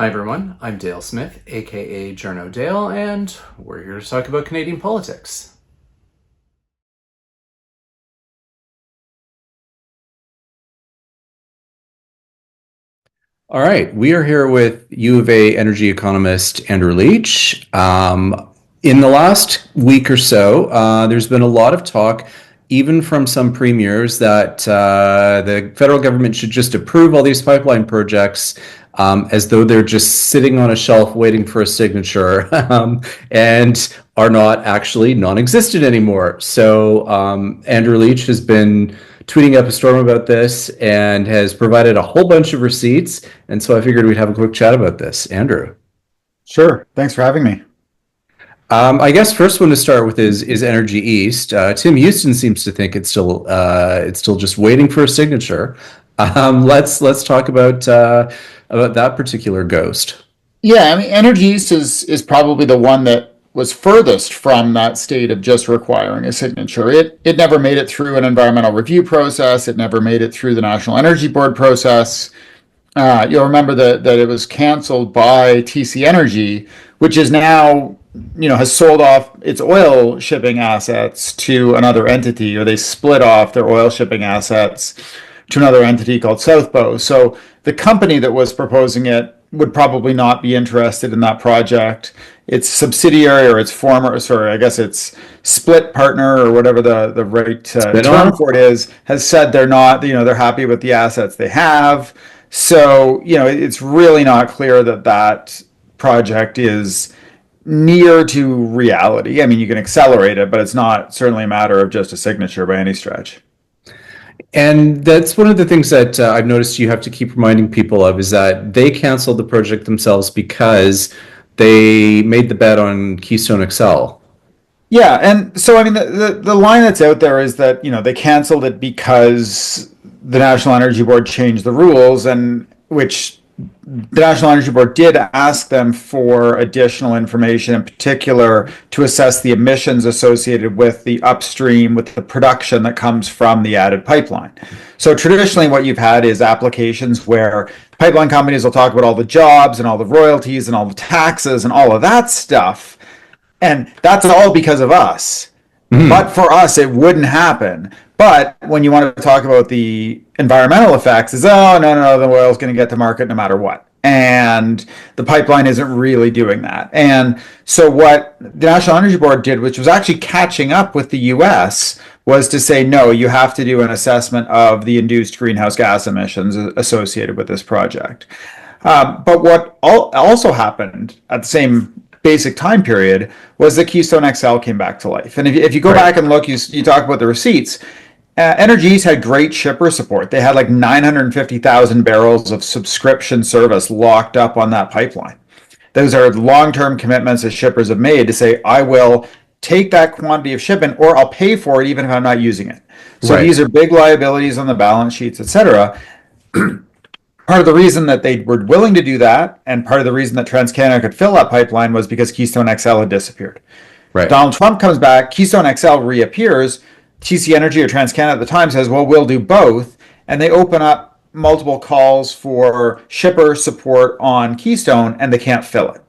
Hi everyone, I'm Dale Smith, aka Journo Dale, and we're here to talk about Canadian politics. All right, we are here with U of A energy economist Andrew Leach. In the last week or so, there's been a lot of talk, even from some premiers, that the federal government should just approve all these pipeline projects as though they're just sitting on a shelf waiting for a signature and are not actually non-existent anymore. So Andrew Leach has been tweeting up a storm about this and has provided a whole bunch of receipts. And so I figured we'd have a quick chat about this. Andrew. Sure. Thanks for having me. I guess first one to start with is Energy East. Tim Houston seems to think it's still just waiting for a signature. Let's talk about that particular ghost. Yeah, I mean, Energy East is probably the one that was furthest from that state of just requiring a signature. It never made it through an environmental review process. It never made it through the National Energy Board process. You'll remember that it was canceled by TC Energy, which is now, has sold off its oil shipping assets to another entity, or they split off their oil shipping assets to another entity called Southbow. So the company that was proposing it would probably not be interested in that project. Its subsidiary or its its split partner or whatever the right term for it is, has said they're not, they're happy with the assets they have. So, it's really not clear that that project is near to reality. I mean, you can accelerate it, but it's not certainly a matter of just a signature by any stretch. And that's one of the things that I've noticed you have to keep reminding people of is that they canceled the project themselves because they made the bet on Keystone XL. Yeah, and so I mean the line that's out there is that they canceled it because the National Energy Board changed the rules, and which the National Energy Board did ask them for additional information, in particular to assess the emissions associated with the upstream, with the production that comes from the added pipeline. So traditionally what you've had is applications where pipeline companies will talk about all the jobs and all the royalties and all the taxes and all of that stuff. And that's all because of us. Mm-hmm. But for us, it wouldn't happen. But when you want to talk about the environmental effects, is, oh, no, the oil is going to get to market no matter what. And the pipeline isn't really doing that. And so what the National Energy Board did, which was actually catching up with the US, was to say, no, you have to do an assessment of the induced greenhouse gas emissions associated with this project. But what also happened at the same basic time period was the Keystone XL came back to life. And if you go back and look, you talk about the receipts. Energy East had great shipper support. They had like 950,000 barrels of subscription service locked up on that pipeline. Those are long-term commitments that shippers have made to say, I will take that quantity of shipment or I'll pay for it even if I'm not using it. So these are big liabilities on the balance sheets, etc. Part of the reason that they were willing to do that, and part of the reason that TransCanada could fill that pipeline, was because Keystone XL had disappeared. Right. Donald Trump comes back, Keystone XL reappears, TC Energy or TransCanada at the time says, well, we'll do both, and they open up multiple calls for shipper support on Keystone, and they can't fill it.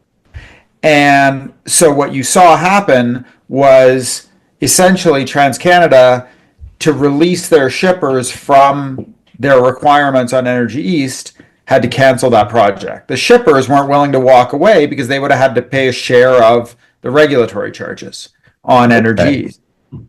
And so what you saw happen was essentially TransCanada, to release their shippers from their requirements on Energy East, had to cancel that project. The shippers weren't willing to walk away because they would have had to pay a share of the regulatory charges on Energy East.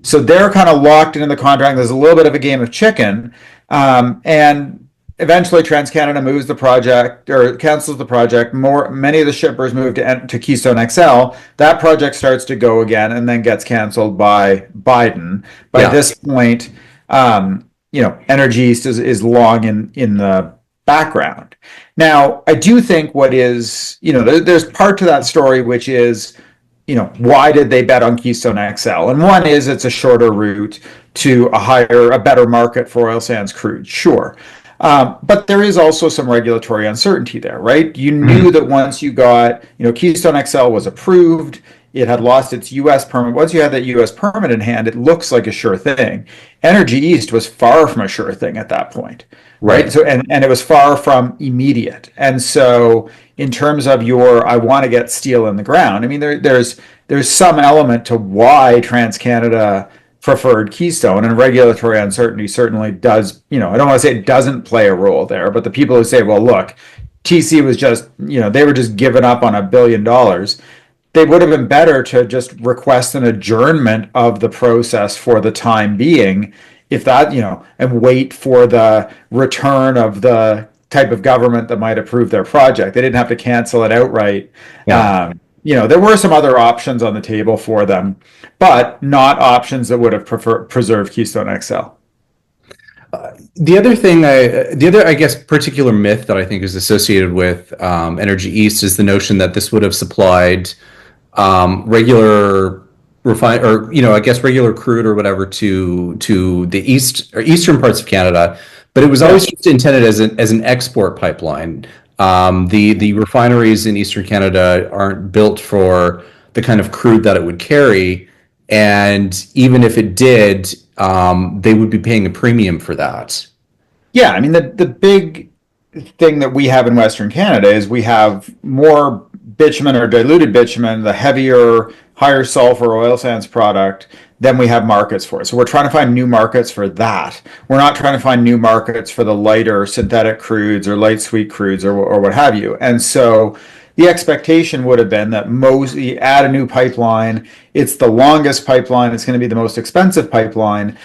So they're kind of locked into the contract. There's a little bit of a game of chicken. And eventually TransCanada moves the project or cancels the project. Many of the shippers move to Keystone XL. That project starts to go again and then gets canceled by Biden. By this point, Energy East is long in the background. Now, I do think what is, there's part to that story which is, why did they bet on Keystone XL? And one is it's a shorter route to a better market for oil sands crude, sure. But there is also some regulatory uncertainty there, right? You knew that once you got, Keystone XL was approved, it had lost its U.S. permit. Once you had that U.S. permit in hand, it looks like a sure thing. Energy East was far from a sure thing at that point, right? So and it was far from immediate. And so in terms of I want to get steel in the ground, I mean, there's some element to why TransCanada preferred Keystone, and regulatory uncertainty certainly does, I don't want to say it doesn't play a role there, but the people who say, well, look, TC was just, they were just giving up on $1 billion. They would have been better to just request an adjournment of the process for the time being, if that, and wait for the return of the type of government that might approve their project. They didn't have to cancel it outright. Yeah. There were some other options on the table for them, but not options that would have preserved Keystone XL. The other, I guess, particular myth that I think is associated with Energy East is the notion that this would have supplied regular regular crude or whatever to the east or eastern parts of Canada, but it was always just intended as an export pipeline. The refineries in Eastern Canada aren't built for the kind of crude that it would carry, and even if it did, they would be paying a premium for that. Yeah, I mean the big thing that we have in Western Canada is we have more bitumen or diluted bitumen, the heavier, higher sulfur oil sands product, than we have markets for. So we're trying to find new markets for that. We're not trying to find new markets for the lighter synthetic crudes or light sweet crudes or what have you. And so the expectation would have been that you add a new pipeline, it's the longest pipeline, it's going to be the most expensive pipeline.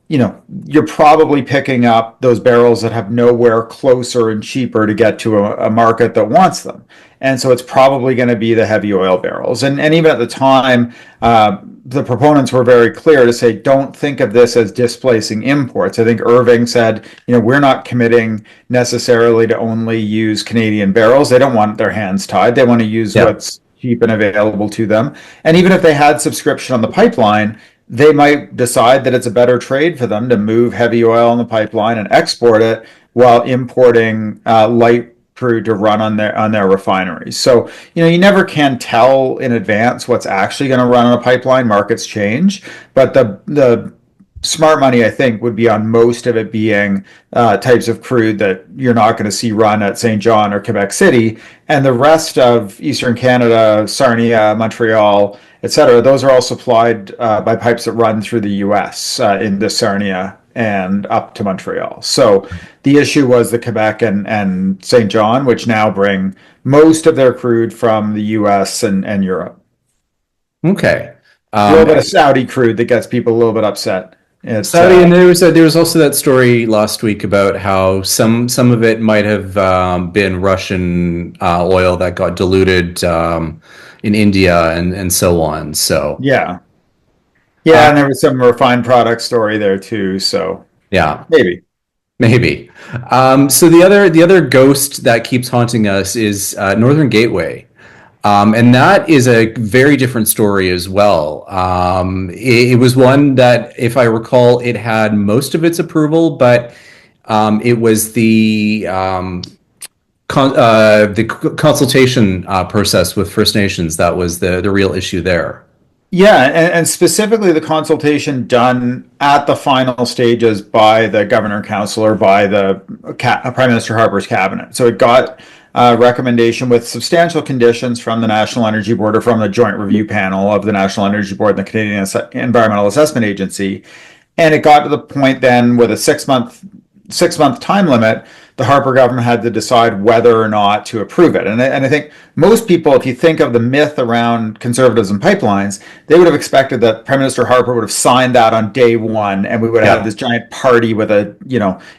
You're probably picking up those barrels that have nowhere closer and cheaper to get to a market that wants them. And so it's probably going to be the heavy oil barrels. And even at the time, the proponents were very clear to say, don't think of this as displacing imports. I think Irving said, we're not committing necessarily to only use Canadian barrels. They don't want their hands tied. They want to use what's cheap and available to them. And even if they had subscription on the pipeline, they might decide that it's a better trade for them to move heavy oil on the pipeline and export it while importing light crude to run on their refineries. So, you never can tell in advance what's actually going to run on a pipeline. Markets change, but the smart money, I think, would be on most of it being types of crude that you're not going to see run at St. John or Quebec City, and the rest of Eastern Canada, Sarnia, Montreal, etc. Those are all supplied by pipes that run through the U.S. Into Sarnia and up to Montreal. So the issue was the Quebec and St. John, which now bring most of their crude from the U.S. and Europe. Okay. A little bit of Saudi crude that gets people a little bit upset. Saudi, and there was also that story last week about how some of it might have been Russian oil that got diluted in India and so on. So yeah, and there was some refined product story there too. So yeah, maybe. So the other ghost that keeps haunting us is Northern Gateway. And that is a very different story as well. It was one that, if I recall, it had most of its approval, but it was the consultation process with First Nations that was the real issue there. Yeah, and specifically the consultation done at the final stages by the Governor Council or by the Prime Minister Harper's cabinet. So it got a recommendation with substantial conditions from the National Energy Board or from the Joint Review Panel of the National Energy Board and the Canadian Environmental Assessment Agency. And it got to the point then with a six-month time limit, the Harper government had to decide whether or not to approve it. And I think most people, if you think of the myth around conservatives and pipelines, they would have expected that Prime Minister Harper would have signed that on day one, and we would have this giant party with a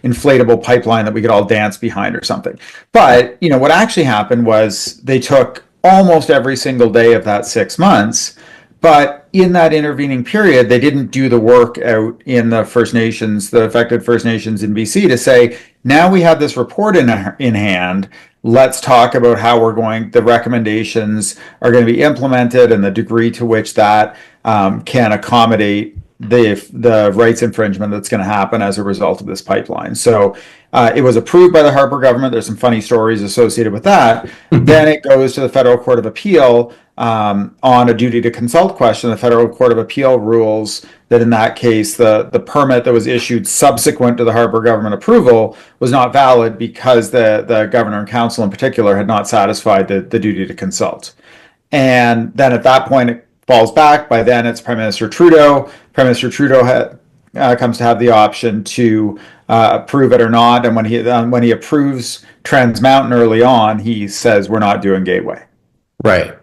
inflatable pipeline that we could all dance behind or something. But what actually happened was they took almost every single day of that 6 months. But in that intervening period, they didn't do the work out in the First Nations, the affected First Nations in BC, to say, now we have this report in hand, let's talk about how the recommendations are going to be implemented and the degree to which that can accommodate the rights infringement that's going to happen as a result of this pipeline. So it was approved by the Harper government. There's some funny stories associated with that. Then it goes to the Federal Court of Appeal. on a duty to consult question. The Federal Court of Appeal rules that in that case, the permit that was issued subsequent to the Harper government approval was not valid because the governor and council in particular had not satisfied the duty to consult. And then at that point, it falls back. By then, it's Prime Minister Trudeau. Prime Minister Trudeau comes to have the option to approve it or not. And when he approves Trans Mountain early on, he says we're not doing Gateway. Right.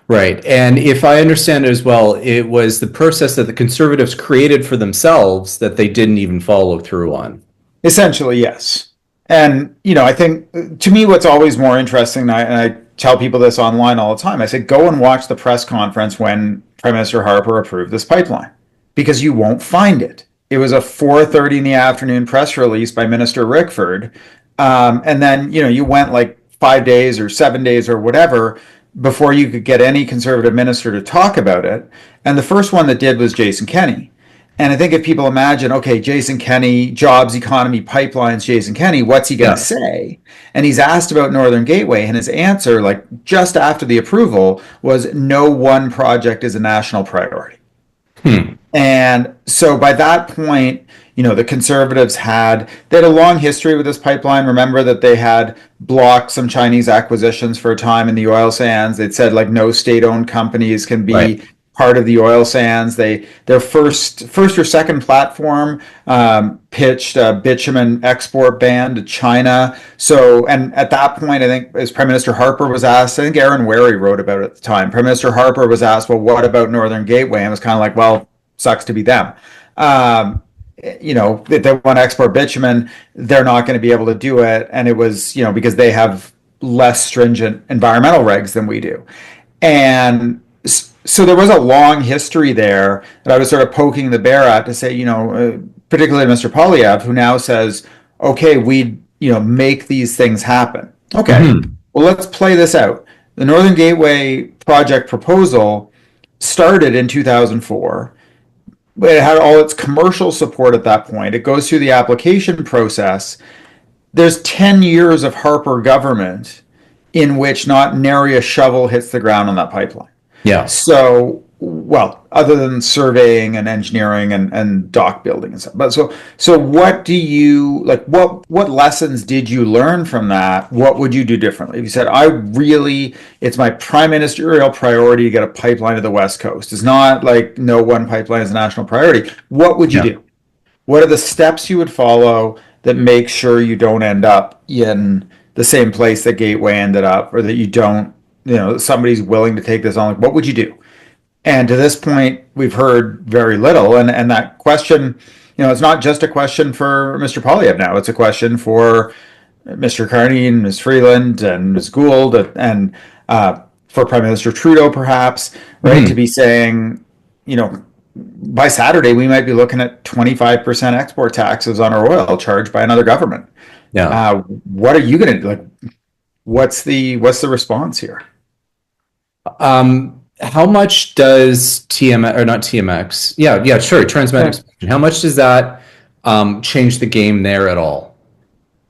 Right. And if I understand it as well, it was the process that the Conservatives created for themselves that they didn't even follow through on. Essentially, yes. And, I think to me, what's always more interesting, and I tell people this online all the time, I say, go and watch the press conference when Prime Minister Harper approved this pipeline, because you won't find it. It was a 4:30 in the afternoon press release by Minister Rickford. And then, you went like 5 days or 7 days or whatever before you could get any Conservative minister to talk about it. And the first one that did was Jason Kenney. And I think if people imagine, okay, Jason Kenney, jobs, economy, pipelines, Jason Kenney, what's he going to say? And he's asked about Northern Gateway, and his answer, like just after the approval, was no one project is a national priority. And so by that point, the Conservatives they had a long history with this pipeline. Remember that they had blocked some Chinese acquisitions for a time in the oil sands. They'd said like no state-owned companies can be part of the oil sands. Their first or second platform pitched a bitumen export ban to China. So, and at that point, I think as Prime Minister Harper was asked, I think Aaron Wherry wrote about it at the time. Prime Minister Harper was asked, well, what about Northern Gateway? And it was kind of like, well, sucks to be them. If they want to export bitumen, they're not going to be able to do it. And it was, because they have less stringent environmental regs than we do. And so there was a long history there that I was sort of poking the bear at to say, particularly Mr. Poilievre, who now says, okay, we, make these things happen. Okay, well, let's play this out. The Northern Gateway project proposal started in 2004. It had all its commercial support at that point. It goes through the application process. There's 10 years of Harper government in which not nary a shovel hits the ground on that pipeline. Yeah. So, well, other than surveying and engineering and dock building and stuff. But so what do you like? What lessons did you learn from that? What would you do differently? If you said, it's my prime ministerial priority to get a pipeline to the West Coast. It's not like no one pipeline is a national priority. What would you do? What are the steps you would follow that make sure you don't end up in the same place that Gateway ended up, or that you don't, somebody's willing to take this on? Like, what would you do? And to this point, we've heard very little. And that question, it's not just a question for Mr. Poilievre now. It's a question for Mr. Carney and Ms. Freeland and Ms. Gould and for Prime Minister Trudeau, perhaps, right? To be saying, by Saturday, we might be looking at 25% export taxes on our oil charged by another government. Yeah. What are you going to do? Like, what's the response here? How much does TMX, or not TMX? Yeah, sure. Transmedic expansion. How much does that change the game there at all?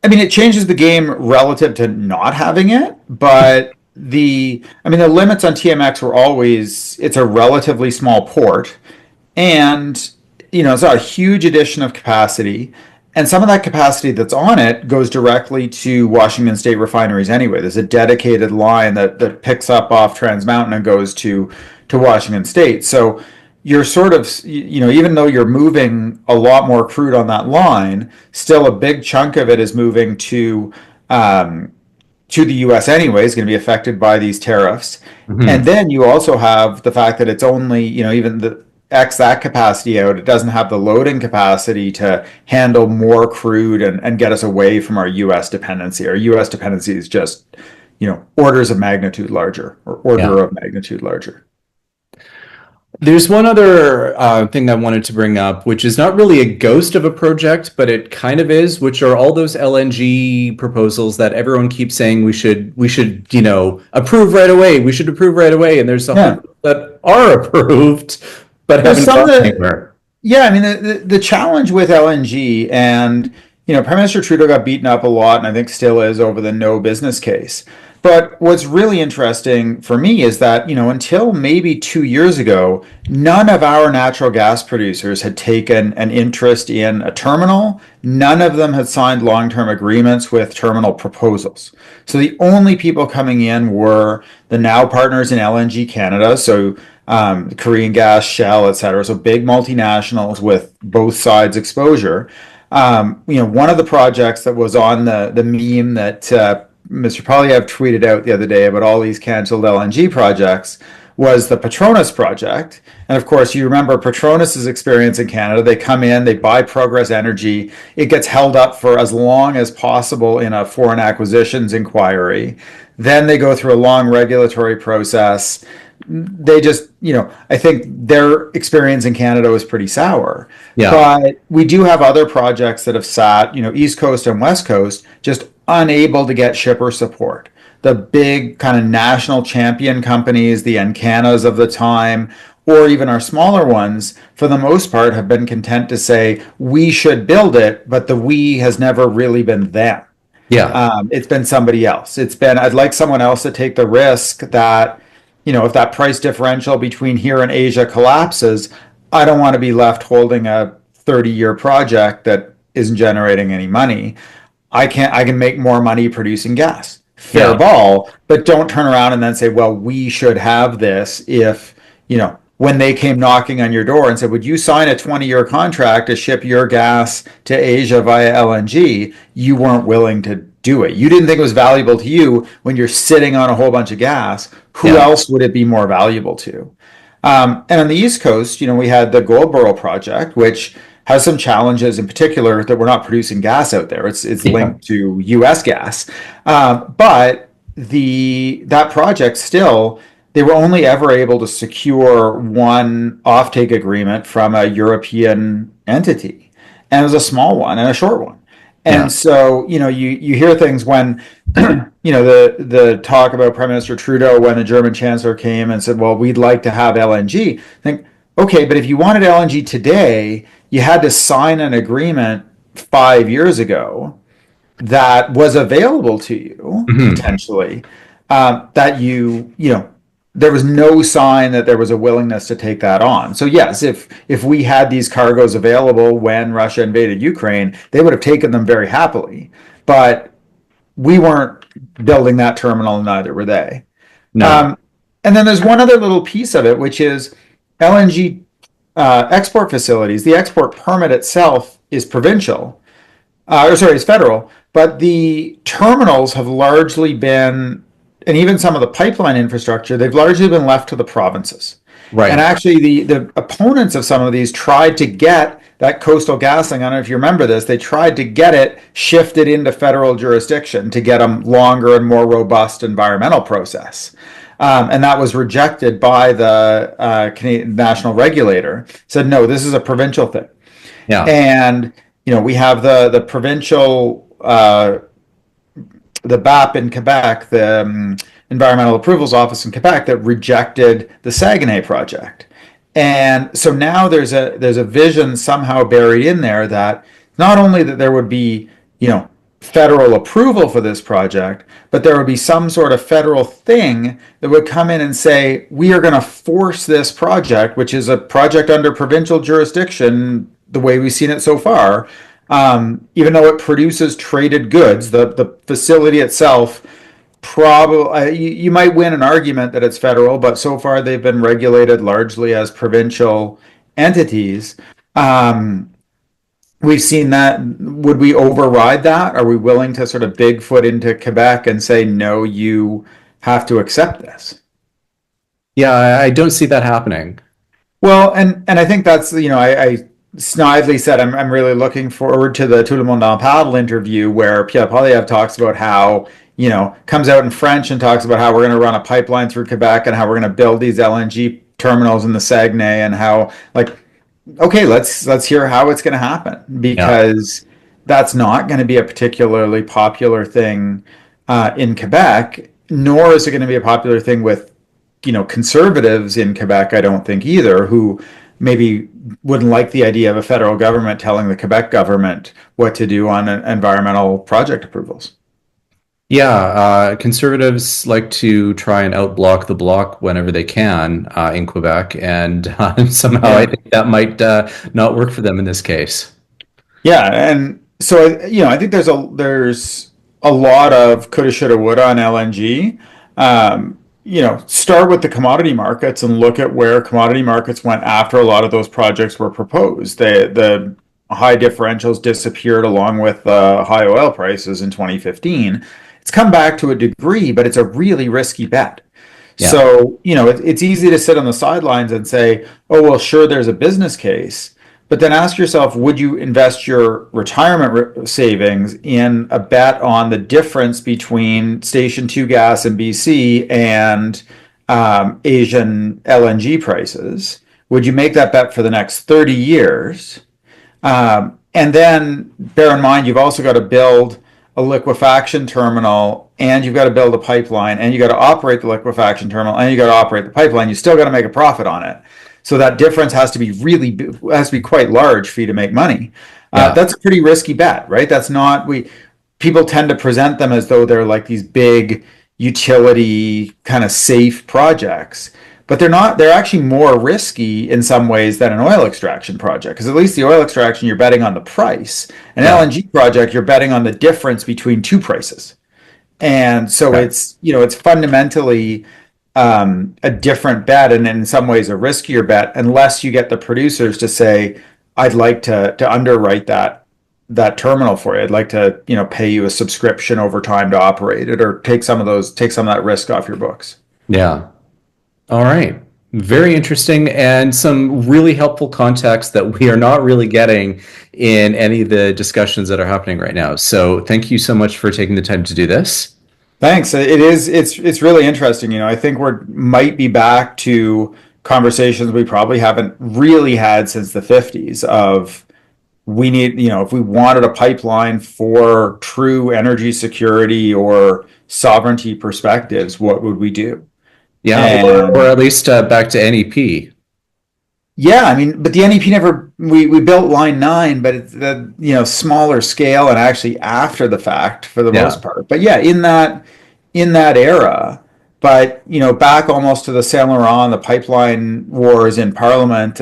I mean, it changes the game relative to not having it, but the limits on TMX were always, it's a relatively small port, and it's not a huge addition of capacity. And some of that capacity that's on it goes directly to Washington State refineries anyway. There's a dedicated line that picks up off Trans Mountain and goes to Washington State. So you're sort of, even though you're moving a lot more crude on that line, still a big chunk of it is moving to the U.S. anyway. Is going to be affected by these tariffs. And then you also have the fact that it's only, even the X that capacity out, it doesn't have the loading capacity to handle more crude and get us away from our U.S. dependency. Our U.S. dependency is just, orders of magnitude larger, or order of magnitude larger. There's one other thing I wanted to bring up, which is not really a ghost of a project, but it kind of is, which are all those LNG proposals that everyone keeps saying we should, approve right away. We should approve right away. And there's some that are approved, but haven't gone anywhere. Yeah, the challenge with LNG, and Prime Minister Trudeau got beaten up a lot, and I think still is, over the no business case. But what's really interesting for me is that, until maybe 2 years ago, none of our natural gas producers had taken an interest in a terminal. None of them had signed long-term agreements with terminal proposals. So the only people coming in were the now partners in LNG Canada, so Korean Gas, Shell, et cetera. So big multinationals with both sides exposure. One of the projects that was on the meme that Mr. Polyev tweeted out the other day about all these canceled LNG projects was the Petronas project. And of course, you remember Petronas's experience in Canada. They come in, they buy Progress Energy. It gets held up for as long as possible in a foreign acquisitions inquiry. Then they go through a long regulatory process. They just, I think their experience in Canada was pretty sour. Yeah. But we do have other projects that have sat, East Coast and West Coast, just unable to get shipper support. The big kind of national champion companies, the Encanas of the time, or even our smaller ones, for the most part, have been content to say, we should build it, but the we has never really been them. Yeah. It's been somebody else. It's been, I'd like someone else to take the risk that, if that price differential between here and Asia collapses, I don't want to be left holding a 30-year project that isn't generating any money. I can make more money producing gas. Fair ball, but don't turn around and then say, well, we should have this if, when they came knocking on your door and said, would you sign a 20-year contract to ship your gas to Asia via LNG? You weren't willing to do it. You didn't think it was valuable to you when you're sitting on a whole bunch of gas. Who else would it be more valuable to? And on the East Coast, we had the Goldboro project, which has some challenges in particular that we're not producing gas out there. It's linked to U.S. gas. But that project still, they were only ever able to secure one offtake agreement from a European entity. And it was a small one and a short one. And so, you hear things when, the talk about Prime Minister Trudeau when the German Chancellor came and said, well, we'd like to have LNG. Think, okay, but if you wanted LNG today, you had to sign an agreement 5 years ago that was available to you, potentially, that there was no sign that there was a willingness to take that on. So yes, if we had these cargoes available when Russia invaded Ukraine, they would have taken them very happily. But we weren't building that terminal, neither were they. No. And then there's one other little piece of it, which is LNG export facilities. The export permit itself is provincial, is federal, but the terminals have largely been, and even some of the pipeline infrastructure, they've largely been left to the provinces. Right. And actually, the opponents of some of these tried to get that Coastal GasLink, I don't know if you remember this, they tried to get it shifted into federal jurisdiction to get a longer and more robust environmental process. And that was rejected by the Canadian national regulator. Said, no, this is a provincial thing. Yeah. And, we have the provincial, the BAP in Quebec, the Environmental Approvals Office in Quebec, that rejected the Saguenay project. And so now there's a vision somehow buried in there that not only that there would be, federal approval for this project, but there would be some sort of federal thing that would come in and say, we are going to force this project, which is a project under provincial jurisdiction, the way we've seen it so far, even though it produces traded goods, the facility itself, probably you might win an argument that it's federal, but so far they've been regulated largely as provincial entities. We've seen that. Would we override that? Are we willing to sort of Bigfoot into Quebec and say, no, you have to accept this? Yeah, I don't see that happening. Well, and I think that's, I snidely said I'm really looking forward to the Tout le monde en parle interview where Pierre Poilievre talks about how, comes out in French and talks about how we're going to run a pipeline through Quebec and how we're going to build these LNG terminals in the Saguenay and how, okay, let's hear how it's going to happen, because that's not going to be a particularly popular thing in Quebec, nor is it going to be a popular thing with, conservatives in Quebec, I don't think either, who maybe wouldn't like the idea of a federal government telling the Quebec government what to do on environmental project approvals. Yeah, conservatives like to try and outblock the bloc whenever they can in Quebec, and somehow I Yeah. think that might not work for them in this case. Yeah, and so I think there's a lot of coulda, shoulda, woulda on LNG. Start with the commodity markets and look at where commodity markets went after a lot of those projects were proposed. The high differentials disappeared along with high oil prices in 2015. It's come back to a degree, but it's a really risky bet. Yeah, So, it's easy to sit on the sidelines and say, oh, well, sure, there's a business case. But then ask yourself, would you invest your retirement savings in a bet on the difference between Station 2 gas in BC and Asian LNG prices? Would you make that bet for the next 30 years? And then bear in mind, you've also got to build a liquefaction terminal, and you've got to build a pipeline, and you got to operate the liquefaction terminal, and you got to operate the pipeline. You still got to make a profit on it. So that difference has to be quite large for you to make money. yeah, That's a pretty risky bet, right? That's not we People tend to present them as though they're like these big utility kind of safe projects, but they're not. They're actually more risky in some ways than an oil extraction project, because at least the oil extraction, you're betting on the price. An yeah. LNG project, you're betting on the difference between two prices. And so Okay. it's fundamentally a different bet, and in some ways a riskier bet, unless you get the producers to say, I'd like to underwrite that terminal for you. I'd like to, pay you a subscription over time to operate it, or take some of that risk off your books. Yeah. All right. Very interesting and some really helpful context that we are not really getting in any of the discussions that are happening right now. So thank you so much for taking the time to do this. Thanks. It's really interesting. I think we might be back to conversations we probably haven't really had since the 50s of, we need, if we wanted a pipeline for true energy security or sovereignty perspectives, what would we do? Yeah, or And at least back to NEP. yeah, I mean, but the NEP never, we built line 9, but it's the, smaller scale and actually after the fact for the Yeah, most part. But yeah, in that era, but back almost to the Saint Laurent, the pipeline wars in Parliament,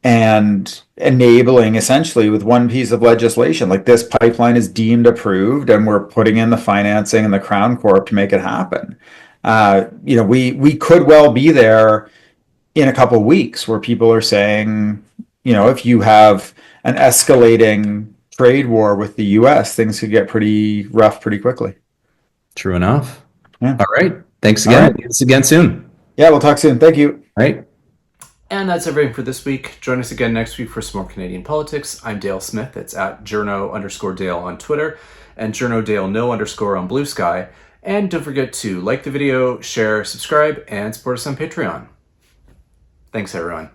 and enabling essentially with one piece of legislation, like, this pipeline is deemed approved, and we're putting in the financing and the Crown Corp to make it happen. We could well be there in a couple of weeks, where people are saying, if you have an escalating trade war with the U.S., things could get pretty rough pretty quickly. true enough. Yeah. All right. Thanks All again. right. See us again soon. Yeah, we'll talk soon. Thank you. All right. And that's everything for this week. Join us again next week for some more Canadian politics. I'm Dale Smith. It's at journo_Dale on Twitter and journodale_no_ on Bluesky. And don't forget to like the video, share, subscribe, and support us on Patreon. Thanks, everyone.